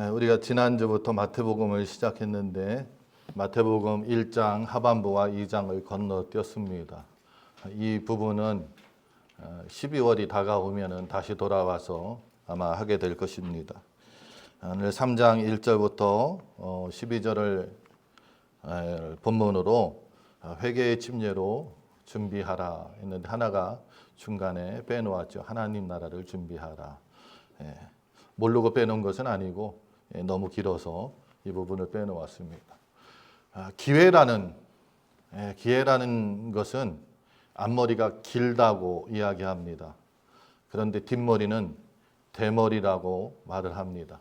우리가 지난주부터 마태복음을 시작했는데 마태복음 1장 하반부와 2장을 건너뛰었습니다. 이 부분은 12월이 다가오면 다시 돌아와서 아마 하게 될 것입니다. 오늘 3장 1절부터 12절을 본문으로 회개의 침례로 준비하라 했는데 하나가 중간에 빼놓았죠. 하나님 나라를 준비하라. 모르고 빼놓은 것은 아니고 너무 길어서 이 부분을 빼놓았습니다. 기회라는 것은 앞머리가 길다고 이야기합니다. 그런데 뒷머리는 대머리라고 말을 합니다.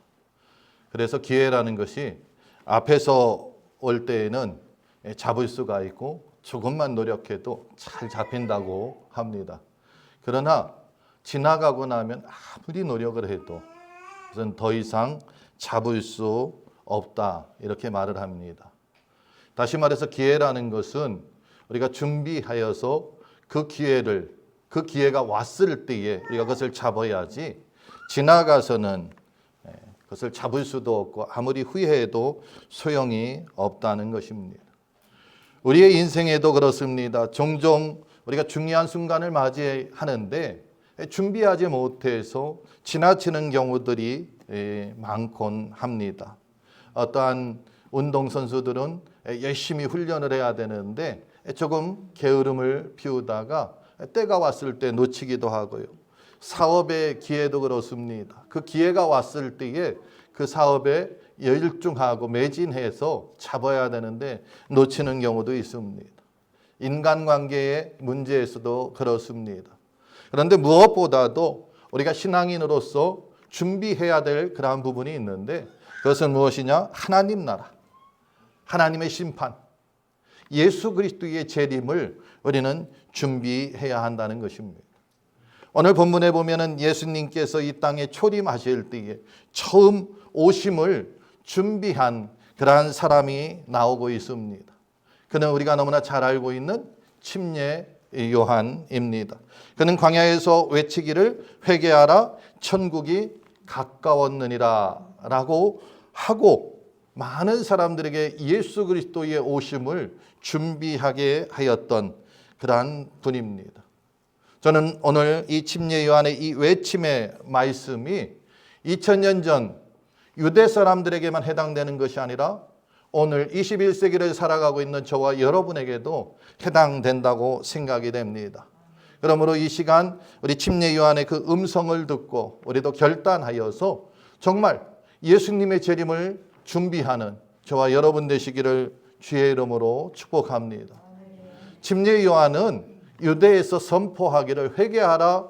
그래서 기회라는 것이 앞에서 올 때에는 잡을 수가 있고 조금만 노력해도 잘 잡힌다고 합니다. 그러나 지나가고 나면 아무리 노력을 해도 그것은 더 이상 잡을 수 없다 이렇게 말을 합니다. 다시 말해서 기회라는 것은 우리가 준비하여서 그 기회가 왔을 때에 우리가 그것을 잡아야지 지나가서는 그것을 잡을 수도 없고 아무리 후회해도 소용이 없다는 것입니다. 우리의 인생에도 그렇습니다. 종종 우리가 중요한 순간을 맞이하는데 준비하지 못해서 지나치는 경우들이 많곤 합니다. 어떠한 운동선수들은 열심히 훈련을 해야 되는데 조금 게으름을 피우다가 때가 왔을 때 놓치기도 하고요. 사업의 기회도 그렇습니다. 그 기회가 왔을 때에 그 사업에 열중하고 매진해서 잡아야 되는데 놓치는 경우도 있습니다. 인간관계의 문제에서도 그렇습니다. 그런데 무엇보다도 우리가 신앙인으로서 준비해야 될 그러한 부분이 있는데 그것은 무엇이냐? 하나님 나라, 하나님의 심판, 예수 그리스도의 재림을 우리는 준비해야 한다는 것입니다. 오늘 본문에 보면은 예수님께서 이 땅에 초림하실 때에 처음 오심을 준비한 그러한 사람이 나오고 있습니다. 그는 우리가 너무나 잘 알고 있는 침례 요한입니다. 그는 광야에서 외치기를 회개하라 천국이 가까웠느니라 라고 하고 많은 사람들에게 예수 그리스도의 오심을 준비하게 하였던 그러한 분입니다. 저는 오늘 이 침례 요한의 이 외침의 말씀이 2000년 전 유대 사람들에게만 해당되는 것이 아니라 오늘 21세기를 살아가고 있는 저와 여러분에게도 해당된다고 생각이 됩니다. 그러므로 이 시간 우리 침례 요한의 그 음성을 듣고 우리도 결단하여서 정말 예수님의 재림을 준비하는 저와 여러분 되시기를 주의 이름으로 축복합니다. 침례 요한은 유대에서 선포하기를 회개하라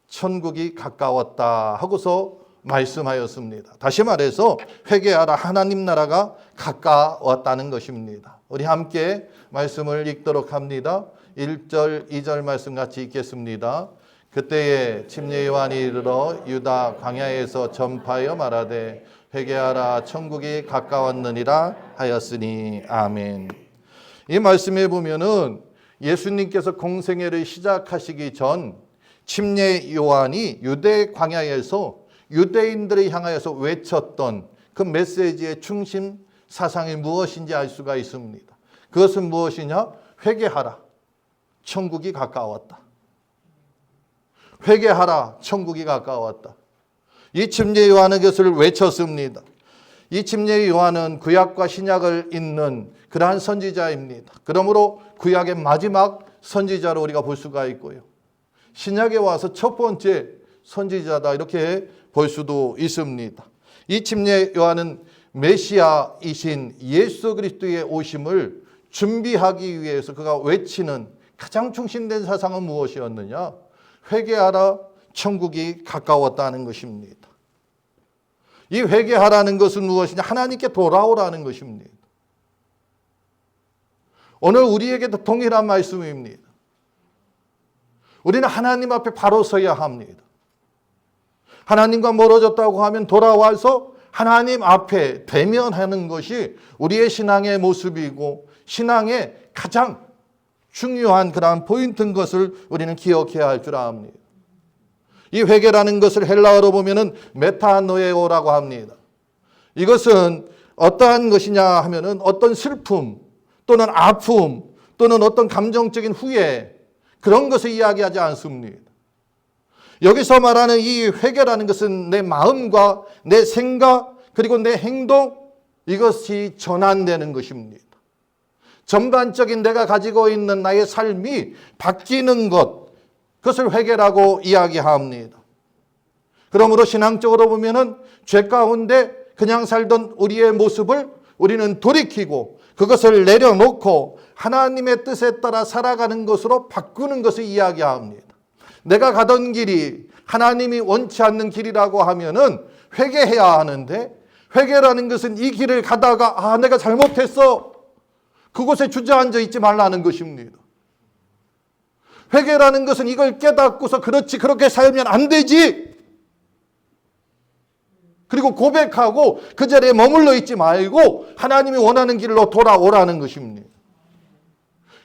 천국이 가까웠다 하고서 말씀하였습니다. 다시 말해서 회개하라 하나님 나라가 가까웠다는 것입니다. 우리 함께 말씀을 읽도록 합니다. 1절 2절 말씀 같이 읽겠습니다. 그때에 침례 요한이 이르러 유다 광야에서 전파하여 말하되 회개하라 천국이 가까웠느니라 하였으니 아멘. 이 말씀에 보면은 예수님께서 공생애를 시작하시기 전 침례 요한이 유대 광야에서 유대인들을 향하여서 외쳤던 그 메시지의 중심 사상이 무엇인지 알 수가 있습니다. 그것은 무엇이냐? 회개하라. 천국이 가까웠다. 회개하라. 천국이 가까웠다. 이 침례 요한은 그것을 외쳤습니다. 이 침례 요한은 구약과 신약을 잇는 그러한 선지자입니다. 그러므로 구약의 마지막 선지자로 우리가 볼 수가 있고요. 신약에 와서 첫 번째 선지자다 이렇게 볼 수도 있습니다. 이 침례 요한은 메시아이신 예수 그리스도의 오심을 준비하기 위해서 그가 외치는 가장 중심된 사상은 무엇이었느냐? 회개하라 천국이 가까웠다는 것입니다. 이 회개하라는 것은 무엇이냐? 하나님께 돌아오라는 것입니다. 오늘 우리에게도 동일한 말씀입니다. 우리는 하나님 앞에 바로 서야 합니다. 하나님과 멀어졌다고 하면 돌아와서 하나님 앞에 대면하는 것이 우리의 신앙의 모습이고 신앙의 가장 중요한 그러한 포인트인 것을 우리는 기억해야 할 줄 압니다. 이 회개라는 것을 헬라어로 보면은 메타노에오라고 합니다. 이것은 어떠한 것이냐 하면은 어떤 슬픔 또는 아픔 또는 어떤 감정적인 후회, 그런 것을 이야기하지 않습니다. 여기서 말하는 이 회개라는 것은 내 마음과 내 생각 그리고 내 행동, 이것이 전환되는 것입니다. 전반적인 내가 가지고 있는 나의 삶이 바뀌는 것, 그것을 회개라고 이야기합니다. 그러므로 신앙적으로 보면은 죄 가운데 그냥 살던 우리의 모습을 우리는 돌이키고 그것을 내려놓고 하나님의 뜻에 따라 살아가는 것으로 바꾸는 것을 이야기합니다. 내가 가던 길이 하나님이 원치 않는 길이라고 하면은 회개해야 하는데, 회개라는 것은 이 길을 가다가 내가 잘못했어, 그곳에 주저앉아 있지 말라는 것입니다. 회개라는 것은 이걸 깨닫고서 그렇지, 그렇게 살면 안 되지, 그리고 고백하고 그 자리에 머물러 있지 말고 하나님이 원하는 길로 돌아오라는 것입니다.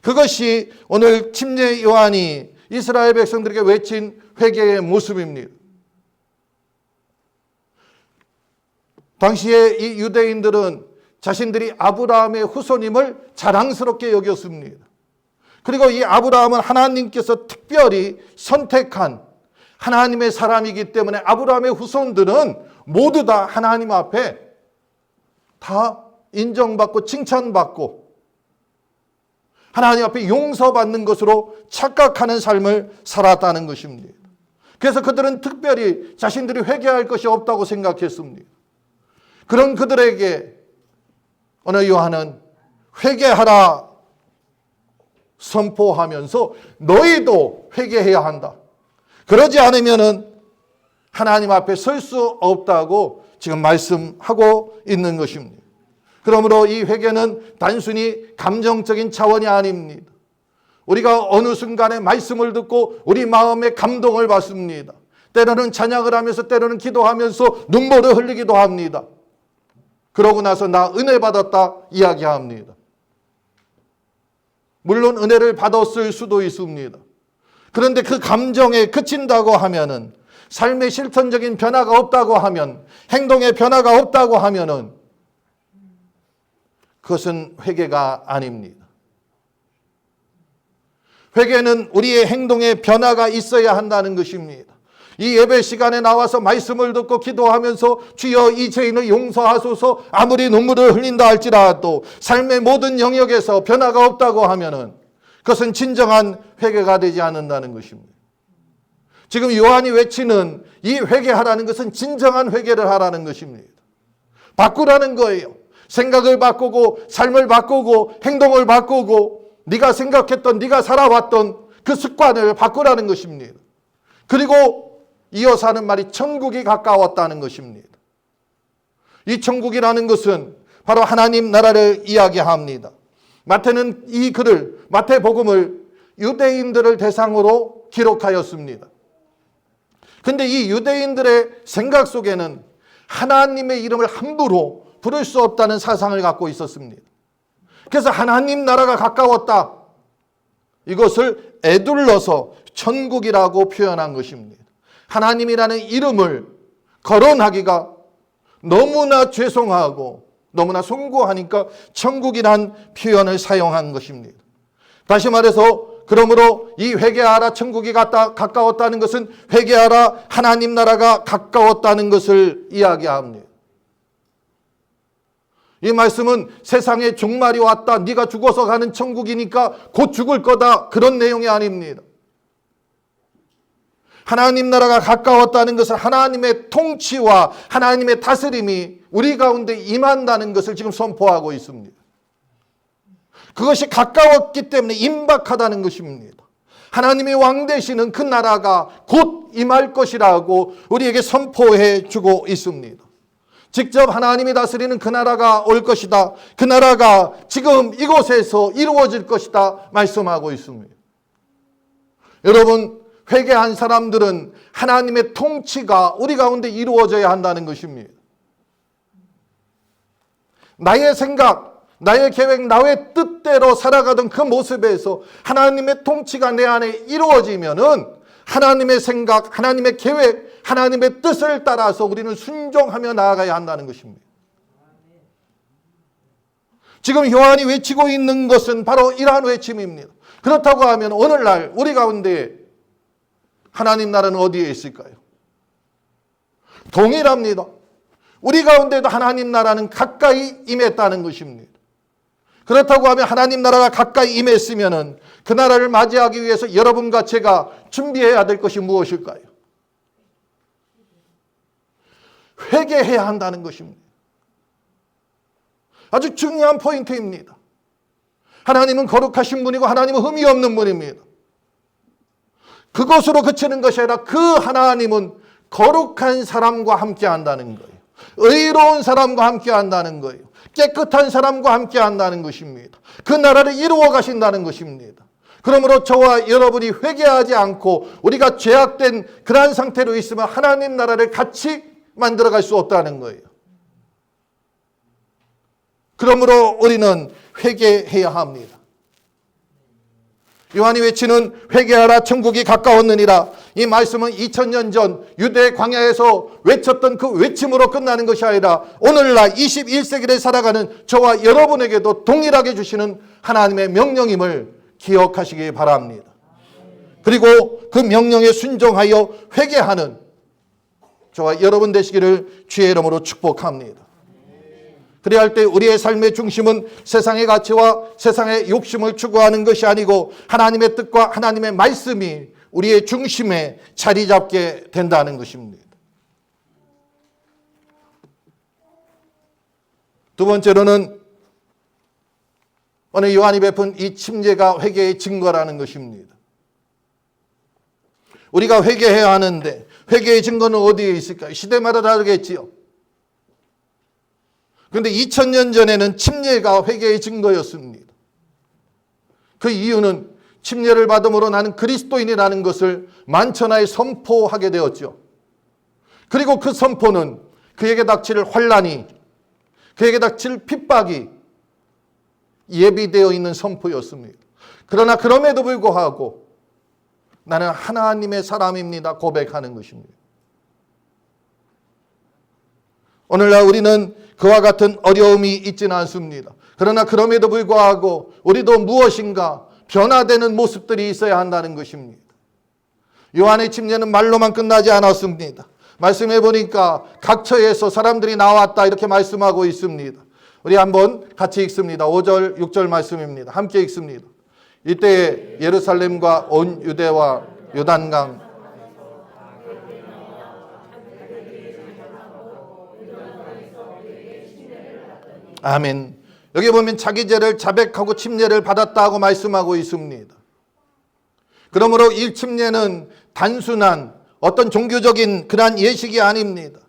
그것이 오늘 침례 요한이 이스라엘 백성들에게 외친 회개의 모습입니다. 당시에 이 유대인들은 자신들이 아브라함의 후손임을 자랑스럽게 여겼습니다. 그리고 이 아브라함은 하나님께서 특별히 선택한 하나님의 사람이기 때문에 아브라함의 후손들은 모두 다 하나님 앞에 다 인정받고 칭찬받고 하나님 앞에 용서받는 것으로 착각하는 삶을 살았다는 것입니다. 그래서 그들은 특별히 자신들이 회개할 것이 없다고 생각했습니다. 그런 그들에게 오늘 요한은 회개하라 선포하면서 너희도 회개해야 한다. 그러지 않으면은 하나님 앞에 설 수 없다고 지금 말씀하고 있는 것입니다. 그러므로 이 회개는 단순히 감정적인 차원이 아닙니다. 우리가 어느 순간에 말씀을 듣고 우리 마음에 감동을 받습니다. 때로는 찬양을 하면서 때로는 기도하면서 눈물을 흘리기도 합니다. 그러고 나서 나 은혜 받았다 이야기합니다. 물론 은혜를 받았을 수도 있습니다. 그런데 그 감정에 그친다고 하면은, 삶의 실천적인 변화가 없다고 하면, 행동의 변화가 없다고 하면은 그것은 회개가 아닙니다. 회개는 우리의 행동에 변화가 있어야 한다는 것입니다. 이 예배 시간에 나와서 말씀을 듣고 기도하면서 주여 이 죄인을 용서하소서, 아무리 눈물을 흘린다 할지라도 삶의 모든 영역에서 변화가 없다고 하면은 그것은 진정한 회개가 되지 않는다는 것입니다. 지금 요한이 외치는 이 회개하라는 것은 진정한 회개를 하라는 것입니다. 바꾸라는 거예요. 생각을 바꾸고 삶을 바꾸고 행동을 바꾸고 네가 생각했던, 네가 살아왔던 그 습관을 바꾸라는 것입니다. 그리고 이어서 하는 말이 천국이 가까웠다는 것입니다. 이 천국이라는 것은 바로 하나님 나라를 이야기합니다. 마태는 이 글을, 마태복음을 유대인들을 대상으로 기록하였습니다. 근데 이 유대인들의 생각 속에는 하나님의 이름을 함부로 부를 수 없다는 사상을 갖고 있었습니다. 그래서 하나님 나라가 가까웠다, 이것을 에둘러서 천국이라고 표현한 것입니다. 하나님이라는 이름을 거론하기가 너무나 죄송하고 너무나 송구하니까 천국이란 표현을 사용한 것입니다. 다시 말해서 그러므로 이 회개하라 천국이 가까웠다는 것은 회개하라 하나님 나라가 가까웠다는 것을 이야기합니다. 이 말씀은 세상에 종말이 왔다, 네가 죽어서 가는 천국이니까 곧 죽을 거다, 그런 내용이 아닙니다. 하나님 나라가 가까웠다는 것은 하나님의 통치와 하나님의 다스림이 우리 가운데 임한다는 것을 지금 선포하고 있습니다. 그것이 가까웠기 때문에 임박하다는 것입니다. 하나님이 왕 되시는 그 나라가 곧 임할 것이라고 우리에게 선포해 주고 있습니다. 직접 하나님이 다스리는 그 나라가 올 것이다, 그 나라가 지금 이곳에서 이루어질 것이다 말씀하고 있습니다. 여러분, 회개한 사람들은 하나님의 통치가 우리 가운데 이루어져야 한다는 것입니다. 나의 생각, 나의 계획, 나의 뜻대로 살아가던 그 모습에서 하나님의 통치가 내 안에 이루어지면은 하나님의 생각, 하나님의 계획, 하나님의 뜻을 따라서 우리는 순종하며 나아가야 한다는 것입니다. 지금 요한이 외치고 있는 것은 바로 이러한 외침입니다. 그렇다고 하면 오늘날 우리 가운데 하나님 나라는 어디에 있을까요? 동일합니다. 우리 가운데도 하나님 나라는 가까이 임했다는 것입니다. 그렇다고 하면 하나님 나라가 가까이 임했으면 그 나라를 맞이하기 위해서 여러분과 제가 준비해야 될 것이 무엇일까요? 회개해야 한다는 것입니다. 아주 중요한 포인트입니다. 하나님은 거룩하신 분이고 하나님은 흠이 없는 분입니다. 그것으로 그치는 것이 아니라 그 하나님은 거룩한 사람과 함께 한다는 거예요. 의로운 사람과 함께 한다는 거예요. 깨끗한 사람과 함께 한다는 것입니다. 그 나라를 이루어 가신다는 것입니다. 그러므로 저와 여러분이 회개하지 않고 우리가 죄악된 그러한 상태로 있으면 하나님 나라를 같이 만들어갈 수 없다는 거예요. 그러므로 우리는 회개해야 합니다. 요한이 외치는 회개하라 천국이 가까웠느니라, 이 말씀은 2000년 전 유대 광야에서 외쳤던 그 외침으로 끝나는 것이 아니라 오늘날 21세기를 살아가는 저와 여러분에게도 동일하게 주시는 하나님의 명령임을 기억하시기 바랍니다. 그리고 그 명령에 순종하여 회개하는 저와 여러분 되시기를 주의 이름으로 축복합니다. 그래야 할 때 우리의 삶의 중심은 세상의 가치와 세상의 욕심을 추구하는 것이 아니고 하나님의 뜻과 하나님의 말씀이 우리의 중심에 자리 잡게 된다는 것입니다. 두 번째로는 오늘 요한이 베푼 이 침례가 회개의 증거라는 것입니다. 우리가 회개해야 하는데 회개의 증거는 어디에 있을까요? 시대마다 다르겠지요. 그런데 2000년 전에는 침례가 회개의 증거였습니다. 그 이유는 침례를 받음으로 나는 그리스도인이라는 것을 만천하에 선포하게 되었죠. 그리고 그 선포는 그에게 닥칠 환난이, 그에게 닥칠 핍박이 예비되어 있는 선포였습니다. 그러나 그럼에도 불구하고 나는 하나님의 사람입니다 고백하는 것입니다. 오늘날 우리는 그와 같은 어려움이 있지는 않습니다. 그러나 그럼에도 불구하고 우리도 무엇인가 변화되는 모습들이 있어야 한다는 것입니다. 요한의 침례는 말로만 끝나지 않았습니다. 말씀해 보니까 각처에서 사람들이 나왔다 이렇게 말씀하고 있습니다. 우리 한번 같이 읽습니다. 5절 6절 말씀입니다. 함께 읽습니다. 이때 예루살렘과 온 유대와 요단강 아멘. 여기 보면 자기 죄를 자백하고 침례를 받았다고 말씀하고 있습니다. 그러므로 이 침례는 단순한 어떤 종교적인 그러한 예식이 아닙니다.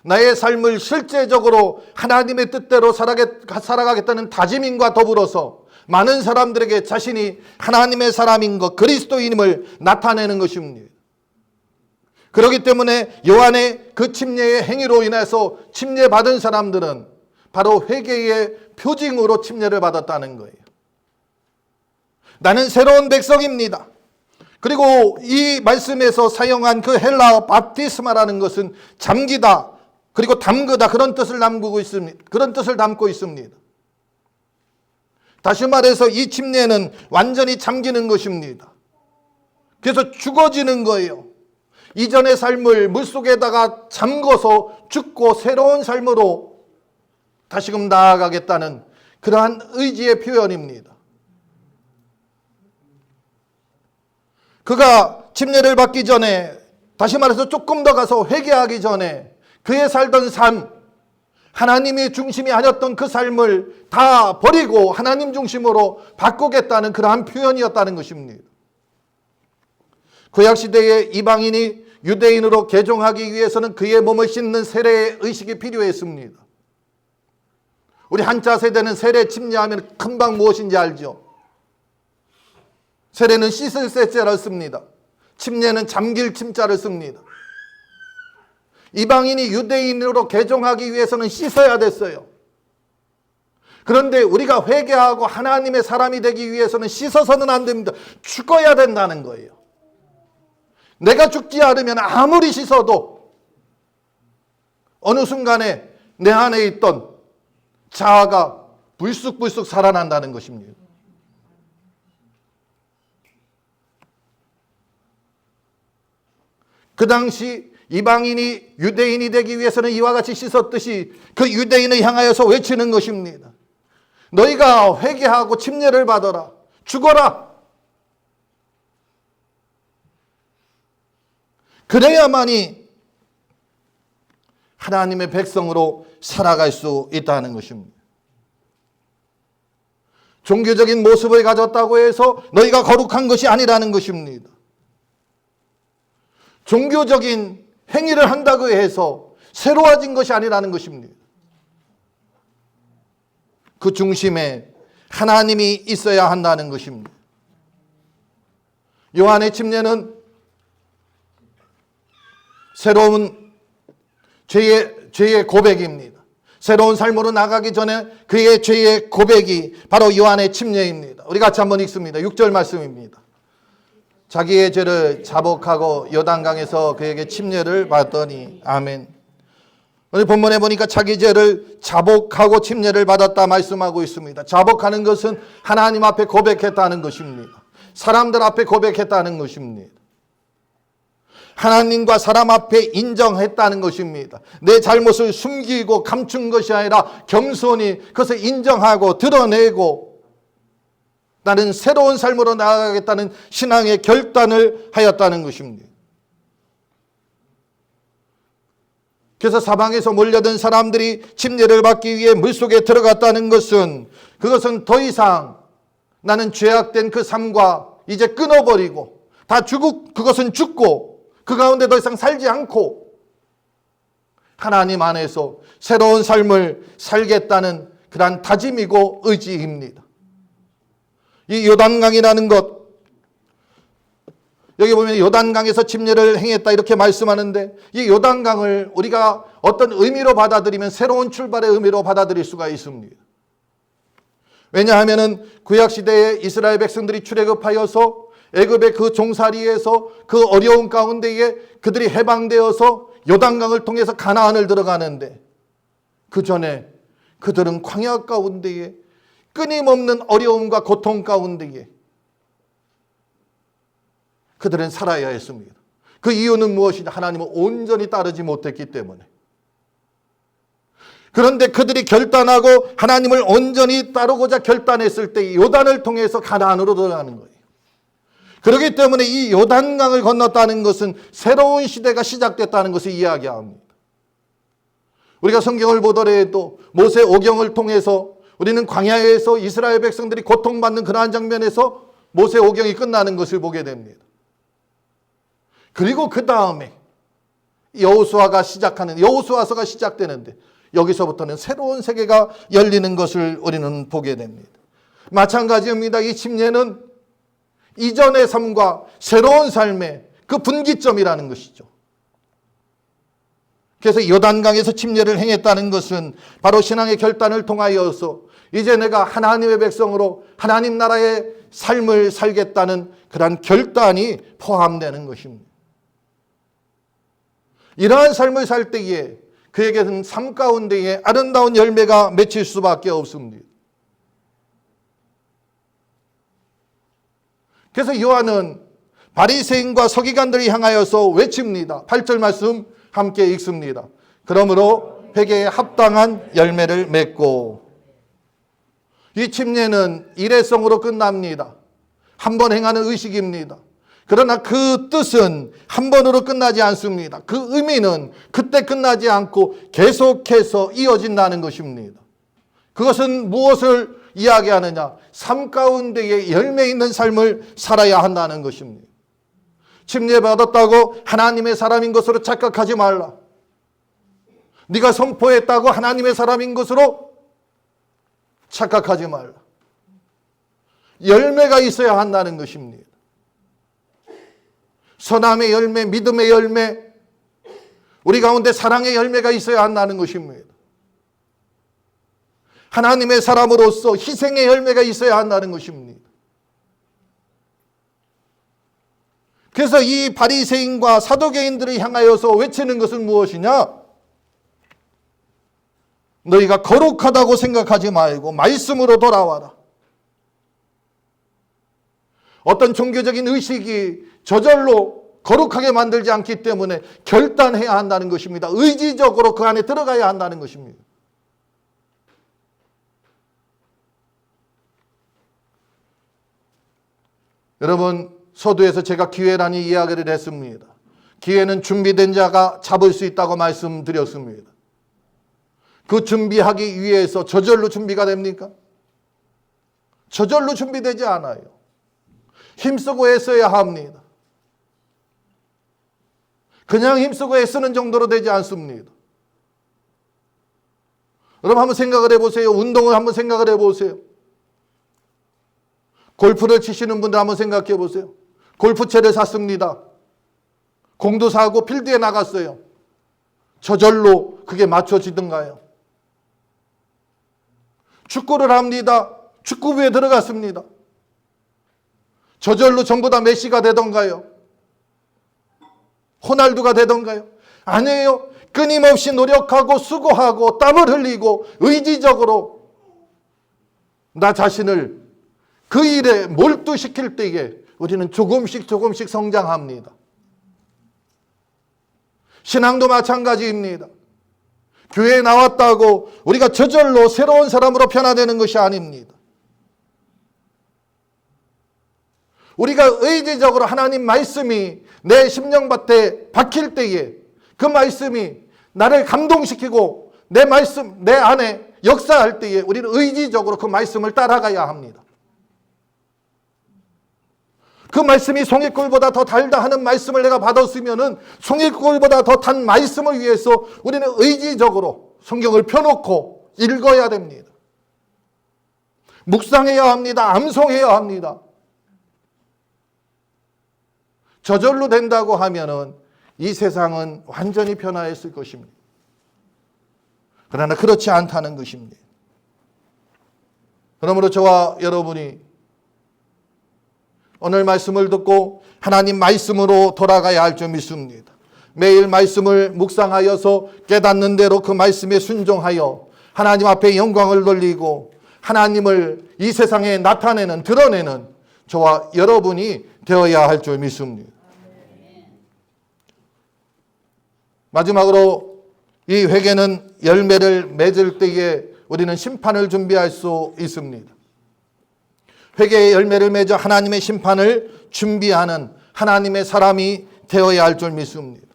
나의 삶을 실제적으로 하나님의 뜻대로 살아가겠다는 다짐인과 더불어서 많은 사람들에게 자신이 하나님의 사람인 것, 그리스도인임을 나타내는 것입니다. 그렇기 때문에 요한의 그 침례의 행위로 인해서 침례받은 사람들은 바로 회개의 표징으로 침례를 받았다는 거예요. 나는 새로운 백성입니다. 그리고 이 말씀에서 사용한 그 헬라어 밥티스마라는 것은 잠기다, 그리고 담그다 그런 뜻을 담고 있습니다. 그런 뜻을 담고 있습니다. 다시 말해서 이 침례는 완전히 잠기는 것입니다. 그래서 죽어지는 거예요. 이전의 삶을 물속에다가 잠궈서 죽고 새로운 삶으로 다시금 나아가겠다는 그러한 의지의 표현입니다. 그가 침례를 받기 전에, 다시 말해서 조금 더 가서 회개하기 전에 그의 살던 삶, 하나님이 중심이 아니었던 그 삶을 다 버리고 하나님 중심으로 바꾸겠다는 그러한 표현이었다는 것입니다. 구약시대의 이방인이 유대인으로 개종하기 위해서는 그의 몸을 씻는 세례의 의식이 필요했습니다. 우리 한자 세대는 세례 침례하면 금방 무엇인지 알죠? 세례는 씻을 세자를 씁니다. 침례는 잠길 침자를 씁니다. 이방인이 유대인으로 개종하기 위해서는 씻어야 됐어요. 그런데 우리가 회개하고 하나님의 사람이 되기 위해서는 씻어서는 안 됩니다. 죽어야 된다는 거예요. 내가 죽지 않으면 아무리 씻어도 어느 순간에 내 안에 있던 자아가 불쑥불쑥 살아난다는 것입니다. 그 당시 이방인이 유대인이 되기 위해서는 이와 같이 씻었듯이 그 유대인을 향하여서 외치는 것입니다. 너희가 회개하고 침례를 받아라. 죽어라. 그래야만이 하나님의 백성으로 살아갈 수 있다는 것입니다. 종교적인 모습을 가졌다고 해서 너희가 거룩한 것이 아니라는 것입니다. 종교적인 행위를 한다고 해서 새로워진 것이 아니라는 것입니다. 그 중심에 하나님이 있어야 한다는 것입니다. 요한의 침례는 새로운 죄의 고백입니다. 새로운 삶으로 나가기 전에 그의 죄의 고백이 바로 요한의 침례입니다. 우리 같이 한번 읽습니다. 6절 말씀입니다. 자기의 죄를 자복하고 요단강에서 그에게 침례를 받더니 아멘. 오늘 본문에 보니까 자기 죄를 자복하고 침례를 받았다 말씀하고 있습니다. 자복하는 것은 하나님 앞에 고백했다는 것입니다. 사람들 앞에 고백했다는 것입니다. 하나님과 사람 앞에 인정했다는 것입니다. 내 잘못을 숨기고 감춘 것이 아니라 겸손히 그것을 인정하고 드러내고 나는 새로운 삶으로 나아가겠다는 신앙의 결단을 하였다는 것입니다. 그래서 사방에서 몰려든 사람들이 침례를 받기 위해 물속에 들어갔다는 것은 그것은 더 이상 나는 죄악된 그 삶과 이제 끊어버리고 그것은 죽고 그 가운데 더 이상 살지 않고 하나님 안에서 새로운 삶을 살겠다는 그러한 다짐이고 의지입니다. 이 요단강이라는 것, 여기 보면 요단강에서 침례를 행했다 이렇게 말씀하는데 이 요단강을 우리가 어떤 의미로 받아들이면 새로운 출발의 의미로 받아들일 수가 있습니다. 왜냐하면 구약시대에 이스라엘 백성들이 출애굽하여서 애굽의 그 종살이에서 그 어려운 가운데에 그들이 해방되어서 요단강을 통해서 가나안을 들어가는데 그 전에 그들은 광야 가운데에 끊임없는 어려움과 고통 가운데에 그들은 살아야 했습니다. 그 이유는 무엇이냐? 하나님을 온전히 따르지 못했기 때문에. 그런데 그들이 결단하고 하나님을 온전히 따르고자 결단했을 때 요단을 통해서 가나안으로 들어가는 거예요. 그렇기 때문에 이 요단강을 건넜다는 것은 새로운 시대가 시작됐다는 것을 이야기합니다. 우리가 성경을 보더라도 모세 오경을 통해서 우리는 광야에서 이스라엘 백성들이 고통받는 그러한 장면에서 모세 오경이 끝나는 것을 보게 됩니다. 그리고 그 다음에 여호수아서가 시작되는데 여기서부터는 새로운 세계가 열리는 것을 우리는 보게 됩니다. 마찬가지입니다. 이 침례는 이전의 삶과 새로운 삶의 그 분기점이라는 것이죠. 그래서 요단강에서 침례를 행했다는 것은 바로 신앙의 결단을 통하여서 이제 내가 하나님의 백성으로 하나님 나라의 삶을 살겠다는 그러한 결단이 포함되는 것입니다. 이러한 삶을 살 때에 그에게는 삶 가운데에 아름다운 열매가 맺힐 수밖에 없습니다. 그래서 요한은 바리새인과 서기관들을 향하여서 외칩니다. 8절 말씀 함께 읽습니다. 그러므로 회개에 합당한 열매를 맺고. 이 침례는 일회성으로 끝납니다. 한 번 행하는 의식입니다. 그러나 그 뜻은 한 번으로 끝나지 않습니다. 그 의미는 그때 끝나지 않고 계속해서 이어진다는 것입니다. 그것은 무엇을 이야기하느냐? 삶 가운데에 열매 있는 삶을 살아야 한다는 것입니다. 침례 받았다고 하나님의 사람인 것으로 착각하지 말라. 네가 선포했다고 하나님의 사람인 것으로 착각하지 말라. 열매가 있어야 한다는 것입니다. 선함의 열매, 믿음의 열매, 우리 가운데 사랑의 열매가 있어야 한다는 것입니다. 하나님의 사람으로서 희생의 열매가 있어야 한다는 것입니다. 그래서 이 바리새인과 사두개인들을 향하여서 외치는 것은 무엇이냐? 너희가 거룩하다고 생각하지 말고 말씀으로 돌아와라. 어떤 종교적인 의식이 저절로 거룩하게 만들지 않기 때문에 결단해야 한다는 것입니다. 의지적으로 그 안에 들어가야 한다는 것입니다. 여러분, 서두에서 제가 기회라는 이야기를 했습니다. 기회는 준비된 자가 잡을 수 있다고 말씀드렸습니다. 그 준비하기 위해서 저절로 준비가 됩니까? 저절로 준비되지 않아요. 힘쓰고 애써야 합니다. 그냥 힘쓰고 애쓰는 정도로 되지 않습니다. 여러분 한번 생각을 해보세요. 운동을 한번 생각을 해보세요. 골프를 치시는 분들 한번 생각해 보세요. 골프채를 샀습니다. 공도 사고 필드에 나갔어요. 저절로 그게 맞춰지던가요? 축구를 합니다. 축구부에 들어갔습니다. 저절로 전부 다 메시가 되던가요? 호날두가 되던가요? 아니에요. 끊임없이 노력하고 수고하고 땀을 흘리고 의지적으로 나 자신을 그 일에 몰두시킬 때에 우리는 조금씩 성장합니다. 신앙도 마찬가지입니다. 교회에 나왔다고 우리가 저절로 새로운 사람으로 변화되는 것이 아닙니다. 우리가 의지적으로 하나님 말씀이 내 심령밭에 박힐 때에 그 말씀이 나를 감동시키고 내 말씀, 내 안에 역사할 때에 우리는 의지적으로 그 말씀을 따라가야 합니다. 그 말씀이 송이꿀보다 더 달다 하는 말씀을 내가 받았으면은 송이꿀보다 더 단 말씀을 위해서 우리는 의지적으로 성경을 펴놓고 읽어야 됩니다. 묵상해야 합니다. 암송해야 합니다. 저절로 된다고 하면은 이 세상은 완전히 변화했을 것입니다. 그러나 그렇지 않다는 것입니다. 그러므로 저와 여러분이 오늘 말씀을 듣고 하나님 말씀으로 돌아가야 할 줄 믿습니다. 매일 말씀을 묵상하여서 깨닫는 대로 그 말씀에 순종하여 하나님 앞에 영광을 돌리고 하나님을 이 세상에 나타내는, 드러내는 저와 여러분이 되어야 할 줄 믿습니다. 마지막으로 이 회개는 열매를 맺을 때에 우리는 심판을 준비할 수 있습니다. 회개의 열매를 맺어 하나님의 심판을 준비하는 하나님의 사람이 되어야 할 줄 믿습니다.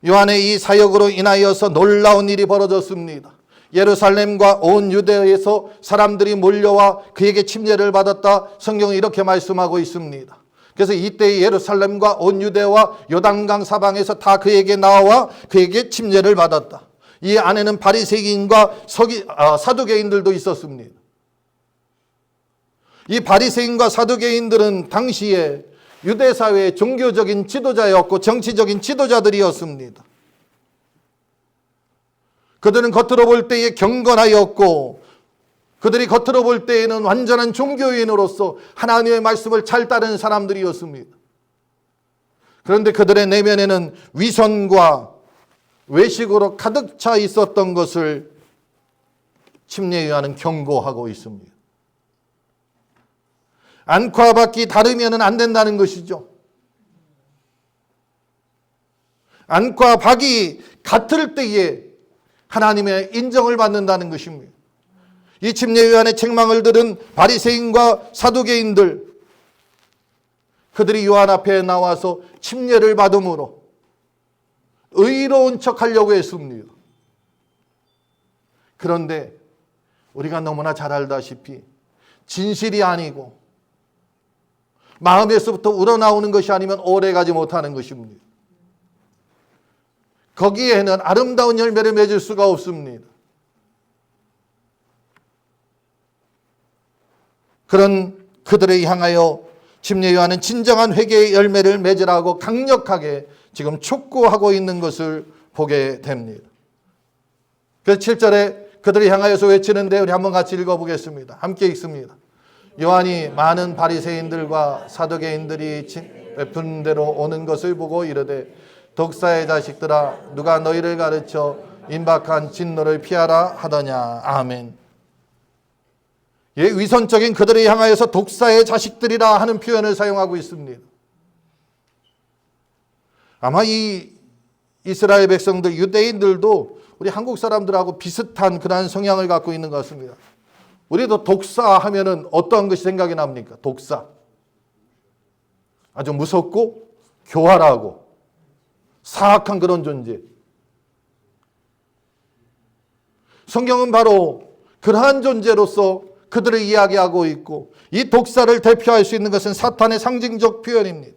요한의 이 사역으로 인하여서 놀라운 일이 벌어졌습니다. 예루살렘과 온 유대에서 사람들이 몰려와 그에게 침례를 받았다. 성경은 이렇게 말씀하고 있습니다. 그래서 이때 예루살렘과 온 유대와 요단강 사방에서 다 그에게 나와 그에게 침례를 받았다. 이 안에는 바리새인과 사두개인들도 있었습니다. 이 바리새인과 사두개인들은 당시에 유대사회의 종교적인 지도자였고 정치적인 지도자들이었습니다. 그들은 겉으로 볼 때에 경건하였고 그들이 겉으로 볼 때에는 완전한 종교인으로서 하나님의 말씀을 잘 따르는 사람들이었습니다. 그런데 그들의 내면에는 위선과 외식으로 가득 차 있었던 것을 침례 요한은 경고하고 있습니다. 안과 밖이 다르면 안 된다는 것이죠. 안과 밖이 같을 때에 하나님의 인정을 받는다는 것입니다. 이 침례 요한의 책망을 들은 바리새인과 사두개인들, 그들이 요한 앞에 나와서 침례를 받음으로 의로운 척하려고 했습니다. 그런데 우리가 너무나 잘 알다시피 진실이 아니고 마음에서부터 우러나오는 것이 아니면 오래가지 못하는 것입니다. 거기에는 아름다운 열매를 맺을 수가 없습니다. 그런 그들을 향하여 침례 요한은 진정한 회개의 열매를 맺으라고 강력하게 지금 촉구하고 있는 것을 보게 됩니다. 그래서 7절에 그들을 향하여서 외치는데 우리 한번 같이 읽어보겠습니다. 함께 읽습니다. 요한이 많은 바리새인들과 사두개인들이 베푼 대로 오는 것을 보고 이르되 독사의 자식들아 누가 너희를 가르쳐 임박한 진노를 피하라 하더냐. 아멘. 예, 위선적인 그들을 향하여서 독사의 자식들이라 하는 표현을 사용하고 있습니다. 아마 이 이스라엘 백성들, 유대인들도 우리 한국 사람들하고 비슷한 그러한 성향을 갖고 있는 것 같습니다. 우리도 독사 하면은 어떤 것이 생각이 납니까? 독사. 아주 무섭고 교활하고 사악한 그런 존재. 성경은 바로 그러한 존재로서 그들을 이야기하고 있고, 이 독사를 대표할 수 있는 것은 사탄의 상징적 표현입니다.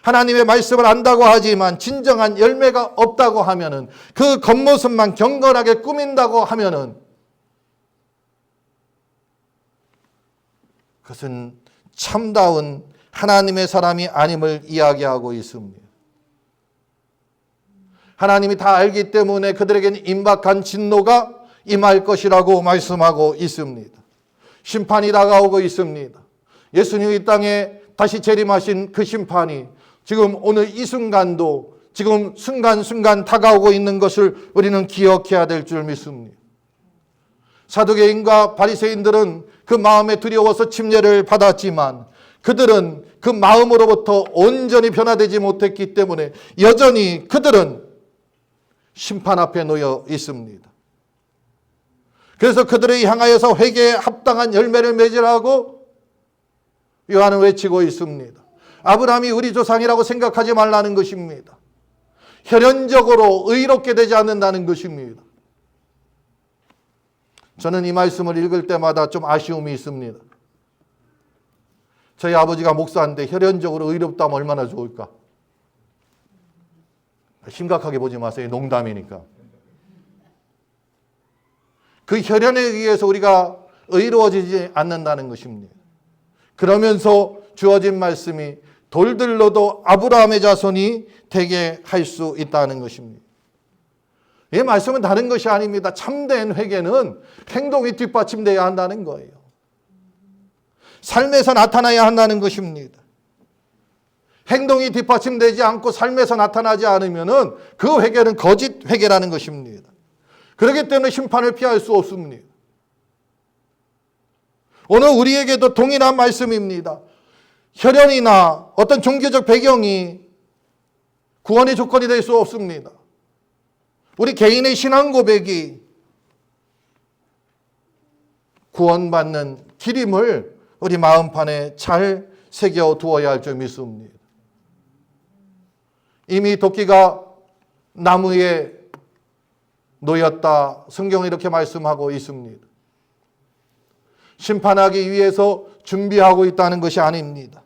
하나님의 말씀을 안다고 하지만 진정한 열매가 없다고 하면은, 그 겉모습만 경건하게 꾸민다고 하면은 그것은 참다운 하나님의 사람이 아님을 이야기하고 있습니다. 하나님이 다 알기 때문에 그들에게는 임박한 진노가 임할 것이라고 말씀하고 있습니다. 심판이 다가오고 있습니다. 예수님이 이 땅에 다시 재림하신 그 심판이 지금 오늘 이 순간도 지금 순간순간 다가오고 있는 것을 우리는 기억해야 될 줄 믿습니다. 사두개인과 바리새인들은 그 마음에 두려워서 침례를 받았지만 그들은 그 마음으로부터 온전히 변화되지 못했기 때문에 여전히 그들은 심판 앞에 놓여 있습니다. 그래서 그들을 향하여서 회개에 합당한 열매를 맺으라고 요한은 외치고 있습니다. 아브라함이 우리 조상이라고 생각하지 말라는 것입니다. 혈연적으로 의롭게 되지 않는다는 것입니다. 저는 이 말씀을 읽을 때마다 좀 아쉬움이 있습니다. 저희 아버지가 목사인데 혈연적으로 의롭다면 얼마나 좋을까? 심각하게 보지 마세요. 농담이니까. 그 혈연에 의해서 우리가 의로워지지 않는다는 것입니다. 그러면서 주어진 말씀이 돌들로도 아브라함의 자손이 되게 할 수 있다는 것입니다. 이 말씀은 다른 것이 아닙니다. 참된 회개는 행동이 뒷받침되어야 한다는 거예요. 삶에서 나타나야 한다는 것입니다. 행동이 뒷받침되지 않고 삶에서 나타나지 않으면 그 회개는 거짓 회개라는 것입니다. 그렇기 때문에 심판을 피할 수 없습니다. 오늘 우리에게도 동일한 말씀입니다. 혈연이나 어떤 종교적 배경이 구원의 조건이 될 수 없습니다. 우리 개인의 신앙 고백이 구원받는 길임을 우리 마음판에 잘 새겨두어야 할 줄 믿습니다. 이미 도끼가 나무에 놓였다. 성경은 이렇게 말씀하고 있습니다. 심판하기 위해서 준비하고 있다는 것이 아닙니다.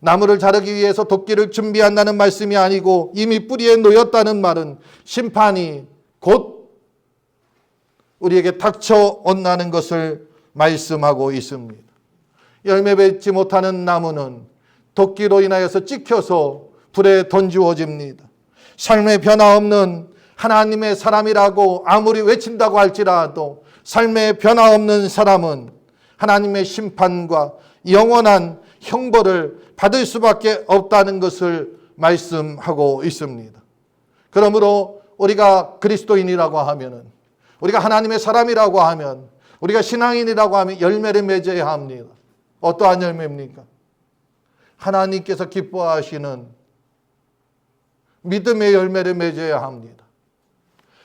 나무를 자르기 위해서 도끼를 준비한다는 말씀이 아니고 이미 뿌리에 놓였다는 말은 심판이 곧 우리에게 닥쳐온다는 것을 말씀하고 있습니다. 열매 맺지 못하는 나무는 도끼로 인하여서 찍혀서 불에 던지워집니다. 삶의 변화 없는 하나님의 사람이라고 아무리 외친다고 할지라도 삶의 변화 없는 사람은 하나님의 심판과 영원한 형벌을 받을 수밖에 없다는 것을 말씀하고 있습니다. 그러므로 우리가 그리스도인이라고 하면, 우리가 하나님의 사람이라고 하면, 우리가 신앙인이라고 하면 열매를 맺어야 합니다. 어떠한 열매입니까? 하나님께서 기뻐하시는 믿음의 열매를 맺어야 합니다.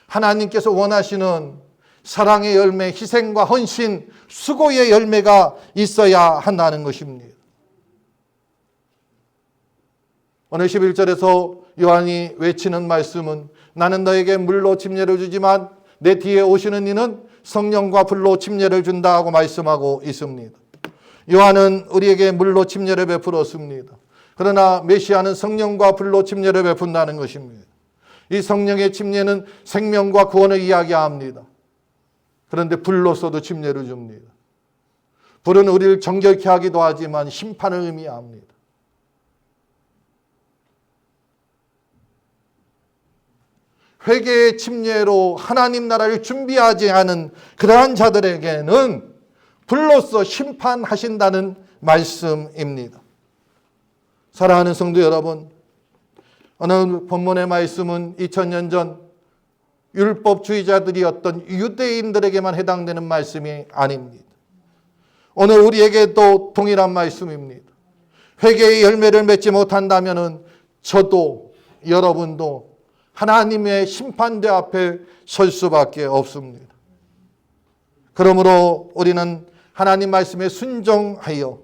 하나님께서 원하시는 사랑의 열매, 희생과 헌신, 수고의 열매가 있어야 한다는 것입니다. 오늘 11절에서 요한이 외치는 말씀은 나는 너에게 물로 침례를 주지만 내 뒤에 오시는 이는 성령과 불로 침례를 준다 하고 말씀하고 있습니다. 요한은 우리에게 물로 침례를 베풀었습니다. 그러나 메시아는 성령과 불로 침례를 베푼다는 것입니다. 이 성령의 침례는 생명과 구원을 이야기합니다. 그런데 불로서도 침례를 줍니다. 불은 우리를 정결케 하기도 하지만 심판을 의미합니다. 회개의 침례로 하나님 나라를 준비하지 않은 그러한 자들에게는 불로서 심판하신다는 말씀입니다. 사랑하는 성도 여러분, 오늘 본문의 말씀은 2000년 전 율법주의자들이었던 유대인들에게만 해당되는 말씀이 아닙니다. 오늘 우리에게도 동일한 말씀입니다. 회개의 열매를 맺지 못한다면 저도 여러분도 하나님의 심판대 앞에 설 수밖에 없습니다. 그러므로 우리는 하나님 말씀에 순종하여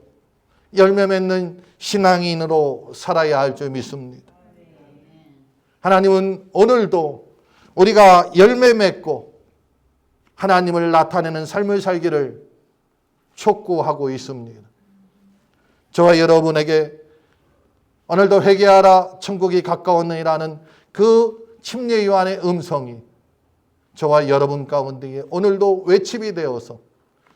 열매 맺는 신앙인으로 살아야 할 줄 믿습니다. 하나님은 오늘도 우리가 열매 맺고 하나님을 나타내는 삶을 살기를 촉구하고 있습니다. 저와 여러분에게 오늘도 회개하라 천국이 가까웠느니라는 그 침례 요한의 음성이 저와 여러분 가운데에 오늘도 외침이 되어서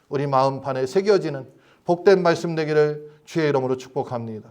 우리 마음판에 새겨지는 복된 말씀 되기를 주의 이름으로 축복합니다.